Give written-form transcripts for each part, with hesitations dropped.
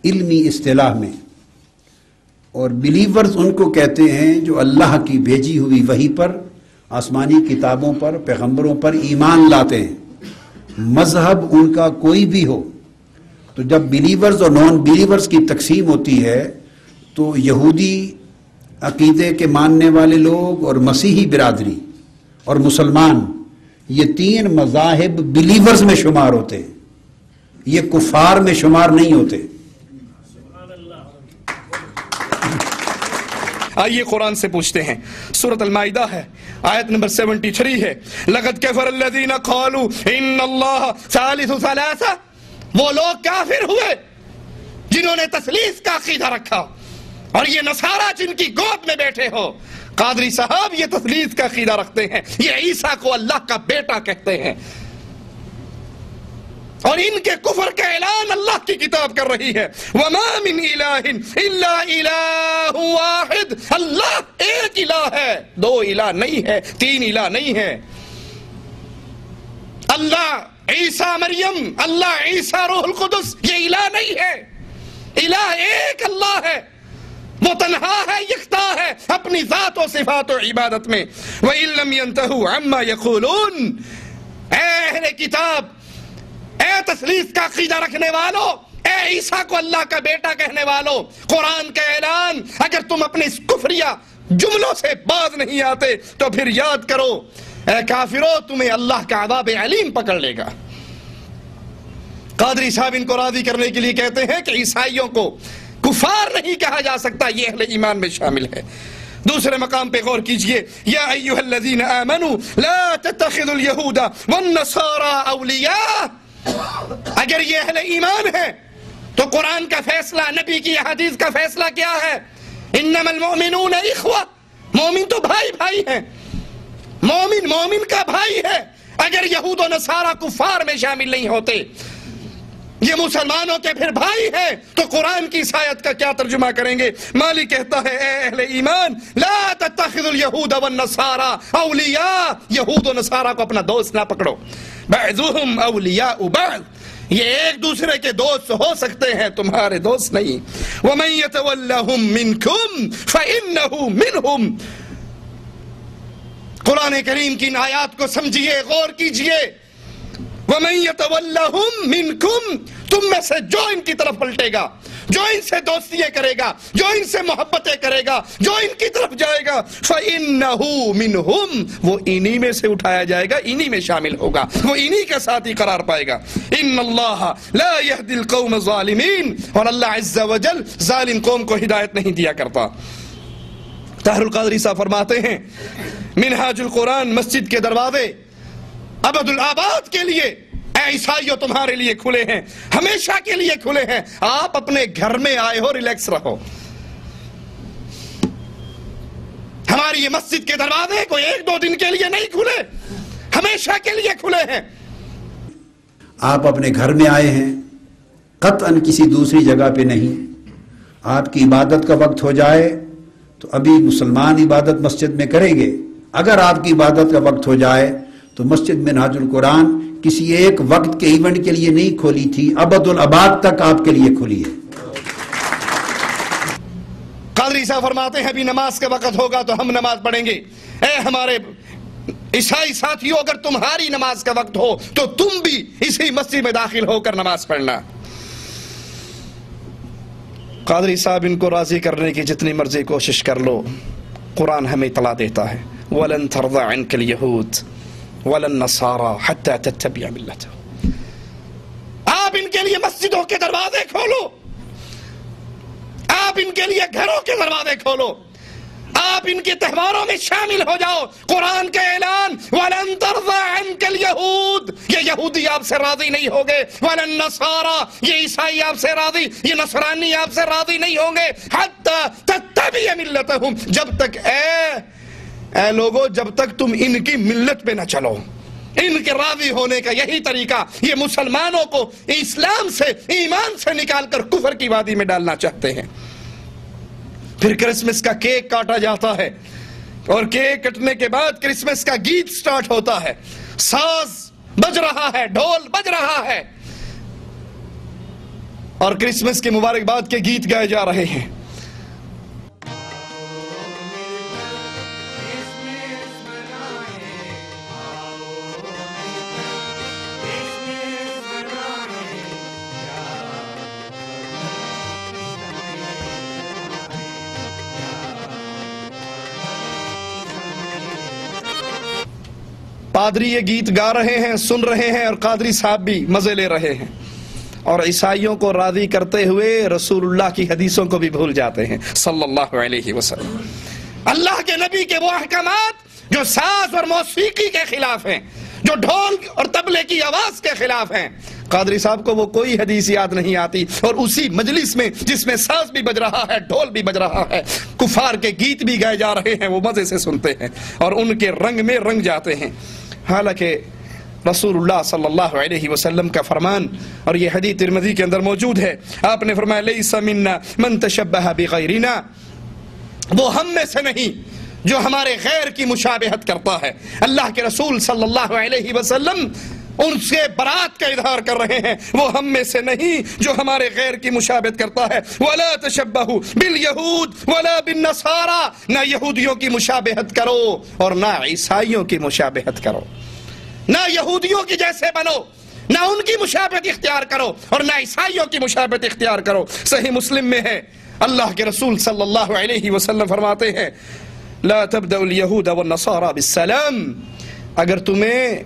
علمی اصطلاح میں، اور بلیورز ان کو کہتے ہیں جو اللہ کی بھیجی ہوئی وحی پر، آسمانی کتابوں پر، پیغمبروں پر ایمان لاتے ہیں، مذہب ان کا کوئی بھی ہو۔ تو جب بلیورز اور نان بلیورز کی تقسیم ہوتی ہے تو یہودی عقیدے کے ماننے والے لوگ اور مسیحی برادری اور مسلمان، یہ تین مذاہب بلیورز میں شمار ہوتے ہیں، یہ کفار میں شمار نہیں ہوتے۔ آئیے قرآن سے پوچھتے ہیں، سورۃ المائدہ ہے، آیت نمبر 73 ہے، لَقَدْ كَفَرَ الَّذِينَ قَالُوا إِنَّ اللَّهَ ثَالِثُ ثَلَاثَةٍ، وہ لوگ کافر ہوئے جنہوں نے تثلیث کا عقیدہ رکھا، اور یہ نصارہ جن کی گود میں بیٹھے ہو، قادری صاحب یہ تثلیث کا عقیدہ رکھتے ہیں، یہ عیسیٰ کو اللہ کا بیٹا کہتے ہیں، اور ان کے کفر کا اعلان اللہ کی کتاب کر رہی ہے، وَمَا مِنْ إِلَٰهٍ إِلَّا إِلَٰهٌ وَاحِدٌ، اللہ ایک الہ ہے، دو الہ نہیں ہے، تین الہ نہیں ہے۔ اللہ عیسیٰ مریم، اللہ عیسیٰ روح القدس، یہ الہ نہیں ہے، الہ ایک اللہ ہے، وہ تنہا ہے، یکتا ہے اپنی ذات و صفات و عبادت میں۔ وَإِن لَّمْ يَنْتَهُوا عَمَّا يَقُولُونَ، اے اہل کتاب، اے تثلیث کا عقیدہ رکھنے والوں، اے عیسیٰ کو اللہ کا بیٹا کہنے والوں، قرآن کا اعلان اگر تم اپنے اس کفریہ جملوں سے باز نہیں آتے تو پھر یاد کرو اے کافرو، تمہیں اللہ کا عذاب علیم پکڑ لے گا۔ قادری صاحب ان کو راضی کرنے کے لیے کہتے ہیں کہ عیسائیوں کو کفار نہیں کہا جا سکتا، یہ اہل ایمان میں شامل ہے۔ دوسرے مقام پہ غور کیجئے، یا ایھا الذین آمنوا لا تتخذوا اليہود والنصارى اولیاء، اگر یہ اہل ایمان ہے تو قرآن کا فیصلہ، نبی کی حدیث کا فیصلہ کیا ہے؟ انما المؤمنون اخوہ، مومن تو بھائی بھائی ہیں، مومن مومن کا بھائی ہے۔ اگر یہود و نصارہ کفار میں شامل نہیں ہوتے، یہ مسلمانوں کے پھر بھائی ہیں، تو قرآن کی اس آیت کا کیا ترجمہ کریں گے؟ مالک کہتا ہے اے اہل ایمان لا تتخذوا اليہود والنصارى اولیاء، یہود و نصارہ کو اپنا دوست نہ پکڑو، بعضهم اولیاء بعض، یہ ایک دوسرے کے دوست ہو سکتے ہیں، تمہارے دوست نہیں۔ ومن يتولهم منکم فانه منهم، قرآن کریم کی ان آیات کو سمجھیے، غور کیجئے۔ وَمَن يَتَوَلَّهُمْ مِنْكُمْ، تم میں سے جو ان کی طرف پلٹے گا، جو ان سے دوستیاں کرے گا، جو ان سے محبتیں کرے گا، جو ان کی طرف جائے گا، فَإِنَّهُ مِنْهُمْ، وہ انہی میں سے اٹھایا جائے گا، انہی میں شامل ہوگا، وہ انہی کا ساتھی قرار پائے گا۔ إِنَّ اللَّهَ لَا يَهْدِي الْقَوْمَ الظَّالِمِينَ، اور اللہ عز و جل ظالم قوم کو ہدایت نہیں دیا کرتا۔ طاہر القادری صاحب فرماتے ہیں، منہاج القرآن مسجد کے دروازے ابد الآباد کے لیے اے عیسائیوں تمہارے لیے کھلے ہیں، ہمیشہ کے لیے کھلے ہیں، آپ اپنے گھر میں آئے ہو، ریلیکس رہو۔ ہماری یہ مسجد کے دروازے کوئی ایک دو دن کے لیے نہیں کھلے، ہمیشہ کے لیے کھلے ہیں۔ آپ اپنے گھر میں آئے ہیں، قطعاً کسی دوسری جگہ پہ نہیں۔ آپ کی عبادت کا وقت ہو جائے تو ابھی مسلمان عبادت مسجد میں کریں گے، اگر آپ کی عبادت کا وقت ہو جائے تو مسجد منہاج القرآن کسی ایک وقت کے ایونٹ کے لیے نہیں کھولی تھی، ابد الاباد تک آپ کے لیے کھلی ہے۔ قادری صاحب فرماتے ہیں ابھی نماز کا وقت ہوگا تو ہم نماز پڑھیں گے۔ اے ہمارے عیسائی ساتھیوں، اگر تمہاری نماز کا وقت ہو تو تم بھی اسی مسجد میں داخل ہو کر نماز پڑھنا۔ قادری صاحب ان کو راضی کرنے کی جتنی مرضی کوشش کر لو، قرآن ہمیں اطلاع دیتا ہے وَلَن تَرْضَ عَنْكَ الْيَهُودُ وَلَا النَّصَارَى حَتَّى تَتَّبِعَ مِلَّتَهُمْ، آپ ان کے لیے مسجدوں کے دروازے کھولو، آپ ان کے لیے گھروں کے دروازے کھولو، آپ ان کے تہواروں میں شامل ہو جاؤ۔ قرآن کا اعلان وَلَن تَرْضَ عَنْكَ الْيَهُودُ، یہ یہودی آپ سے راضی نہیں ہوں گے، وَلَا النَّصَارَى، یہ عیسائی آپ سے راضی، یہ نصرانی آپ سے راضی نہیں ہوں گے، حَتَّى تَتَّبِعَ مِلَّتَهُمْ، جب تک اے لوگو، جب تک تم ان کی ملت پہ نہ چلو۔ ان کے راضی ہونے کا یہی طریقہ، یہ مسلمانوں کو اسلام سے، ایمان سے نکال کر کفر کی وادی میں ڈالنا چاہتے ہیں۔ پھر کرسمس کا کیک کاٹا جاتا ہے، اور کیک کٹنے کے بعد کرسمس کا گیت سٹارٹ ہوتا ہے، ساز بج رہا ہے، ڈھول بج رہا ہے، اور کرسمس کے مبارکباد کے گیت گائے جا رہے ہیں۔ پادری یہ گیت گا رہے ہیں، سن رہے ہیں، اور قادری صاحب بھی مزے لے رہے ہیں، اور عیسائیوں کو راضی کرتے ہوئے رسول اللہ کی حدیثوں کو بھی بھول جاتے ہیں صلی اللہ علیہ وسلم۔ اللہ کے نبی کے وہ احکامات جو ساز اور موسیقی کے خلاف ہیں، جو ڈھول اور طبلے کی آواز کے خلاف ہیں، قادری صاحب کو وہ کوئی حدیث یاد نہیں آتی، اور اسی مجلس میں جس میں ساز بھی بج رہا ہے، ڈھول بھی بج رہا ہے، کفار کے گیت بھی گائے جا رہے ہیں، وہ مزے سے سنتے ہیں اور ان کے رنگ میں رنگ جاتے ہیں۔ حالانکہ رسول اللہ صلی اللہ علیہ وسلم کا فرمان، اور یہ حدیث ترمذی کے اندر موجود ہے، آپ نے فرمایا لیس منا من تشبہ بغیرنا، وہ ہم میں سے نہیں جو ہمارے غیر کی مشابہت کرتا ہے۔ اللہ کے رسول صلی اللہ علیہ وسلم ان سے برات کا اظہار کر رہے ہیں، وہ ہم میں سے نہیں جو ہمارے غیر کی مشابہت کرتا ہے۔ وَلَا تَشَبَّهُ بِالْيَهُودِ وَلَا بِالنَّصَارَى، نہ یہودیوں کی مشابہت کرو اور نہ عیسائیوں کی مشابہت کرو، نہ یہودیوں کی جیسے بنو، نہ ان کی مشابہت اختیار کرو اور نہ عیسائیوں کی مشابہت اختیار کرو۔ صحیح مسلم میں ہے، اللہ کے رسول صلی اللہ علیہ وسلم فرماتے ہیں لا تبدأ اليہود والنصارى بالسلام، اگر تمہیں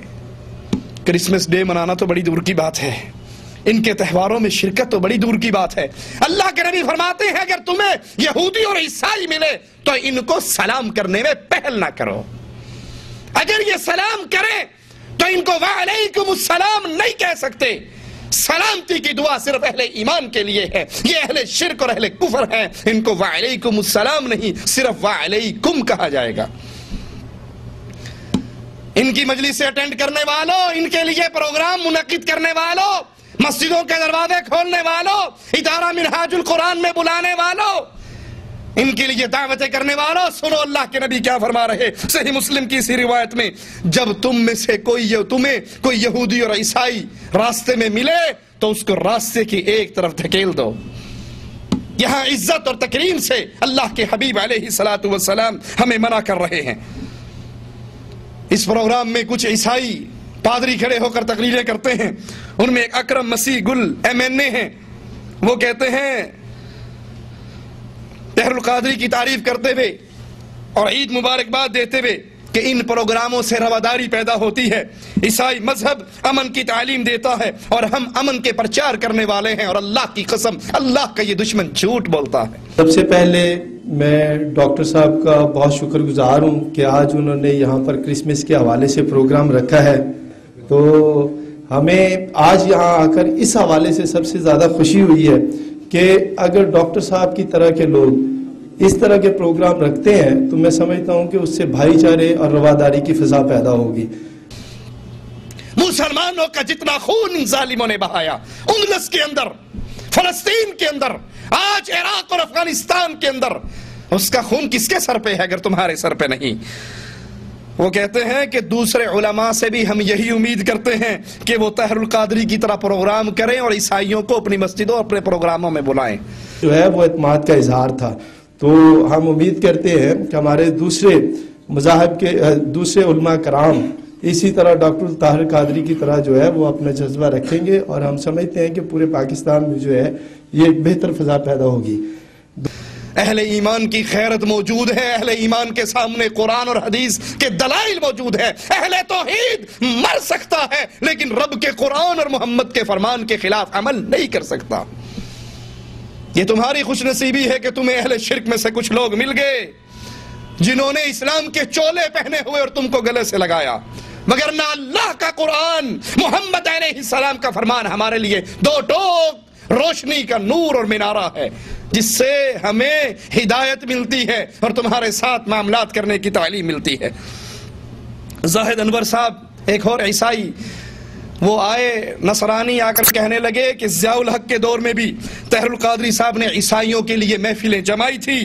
کرسمس ڈے منانا تو بڑی دور کی بات ہے، ان کے تہواروں میں شرکت تو بڑی دور کی بات ہے، اللہ کے نبی فرماتے ہیں اگر تمہیں یہودی اور عیسائی ملے تو ان کو سلام کرنے میں پہل نہ کرو، اگر یہ سلام کریں تو ان کو وعلیکم السلام نہیں کہہ سکتے۔ سلامتی کی دعا صرف اہل ایمان کے لیے ہے، یہ اہل شرک اور اہل کفر ہیں، ان کو وعلیکم السلام نہیں صرف وعلیکم کہا جائے گا۔ ان کی مجلس سے اٹینڈ کرنے والوں، ان کے لیے پروگرام منعقد کرنے والوں، مسجدوں کے دروازے کھولنے والوں، ادارہ منہاج القرآن میں بلانے والوں، ان کے لیے دعوتیں کرنے والوں، سنو اللہ کے نبی کیا فرما رہے۔ صحیح مسلم کی اسی روایت میں، جب تم میں سے تمہیں کوئی یہودی اور عیسائی راستے میں ملے تو اس کو راستے کی ایک طرف دھکیل دو۔ یہاں عزت اور تکریم سے اللہ کے حبیب علیہ الصلوۃ والسلام ہمیں منع کر رہے ہیں۔ اس پروگرام میں کچھ عیسائی پادری کھڑے ہو کر تقریریں کرتے ہیں، ان میں ایک اکرم مسیح گل MNA ہیں، وہ کہتے ہیں طاہر القادری کی تعریف کرتے ہوئے اور عید مبارکباد دیتے ہوئے کہ ان پروگراموں سے رواداری پیدا ہوتی ہے، عیسائی مذہب امن کی تعلیم دیتا ہے اور ہم امن کے پرچار کرنے والے ہیں، اور اللہ کی قسم اللہ کا یہ دشمن جھوٹ بولتا ہے۔ سب سے پہلے میں ڈاکٹر صاحب کا بہت شکر گزار ہوں کہ آج انہوں نے یہاں پر کرسمس کے حوالے سے پروگرام رکھا ہے، تو ہمیں آج یہاں آ کر اس حوالے سے سب سے زیادہ خوشی ہوئی ہے کہ اگر ڈاکٹر صاحب کی طرح کے لوگ اس طرح کے پروگرام رکھتے ہیں تو میں سمجھتا ہوں کہ اس سے بھائی چارے اور رواداری کی فضا پیدا ہوگی۔ مسلمانوں کا جتنا خون ان ظالموں نے بہایا، اندلس کے اندر، فلسطین کے اندر، آج عراق اور افغانستان کے اندر، اس کا خون کس کے سر پہ ہے اگر تمہارے سر پہ نہیں؟ وہ کہتے ہیں کہ دوسرے علماء سے بھی ہم یہی امید کرتے ہیں کہ وہ طاہر القادری کی طرح پروگرام کریں اور عیسائیوں کو اپنی مسجدوں اپنے پروگراموں میں بلائیں۔ جو ہے وہ اعتماد کا اظہار تھا، تو ہم امید کرتے ہیں کہ ہمارے دوسرے مذاہب کے دوسرے علماء کرام اسی طرح ڈاکٹر طاہر قادری کی طرح جو ہے وہ اپنا جذبہ رکھیں گے، اور ہم سمجھتے ہیں کہ پورے پاکستان میں جو ہے یہ ایک بہتر فضا پیدا ہوگی۔ اہل ایمان کی خیرت موجود ہے، اہل ایمان کے سامنے قرآن اور حدیث کے دلائل موجود ہے۔ اہل توحید مر سکتا ہے لیکن رب کے قرآن اور محمد کے فرمان کے خلاف عمل نہیں کر سکتا۔ یہ تمہاری خوش نصیبی ہے کہ تمہیں اہل شرک میں سے کچھ لوگ مل گئے جنہوں نے اسلام کے چولے پہنے ہوئے اور تم کو گلے سے لگایا، مگر نہ اللہ کا قرآن، محمد علیہ السلام کا فرمان ہمارے لیے دو ٹوک روشنی کا نور اور مینارہ ہے جس سے ہمیں ہدایت ملتی ہے اور تمہارے ساتھ معاملات کرنے کی تعلیم ملتی ہے۔ زاہد انور صاحب ایک اور عیسائی وہ آئے نصرانی، آ کر کہنے لگے کہ ضیاء الحق کے دور میں بھی طاہر القادری صاحب نے عیسائیوں کے لیے محفلیں جمائی تھی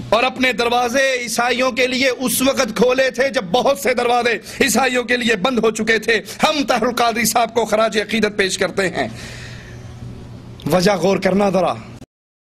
اور اپنے دروازے عیسائیوں کے لیے اس وقت کھولے تھے جب بہت سے دروازے عیسائیوں کے لیے بند ہو چکے تھے۔ ہم طاہر القادری صاحب کو خراج عقیدت پیش کرتے ہیں۔ وجہ غور کرنا ذرا.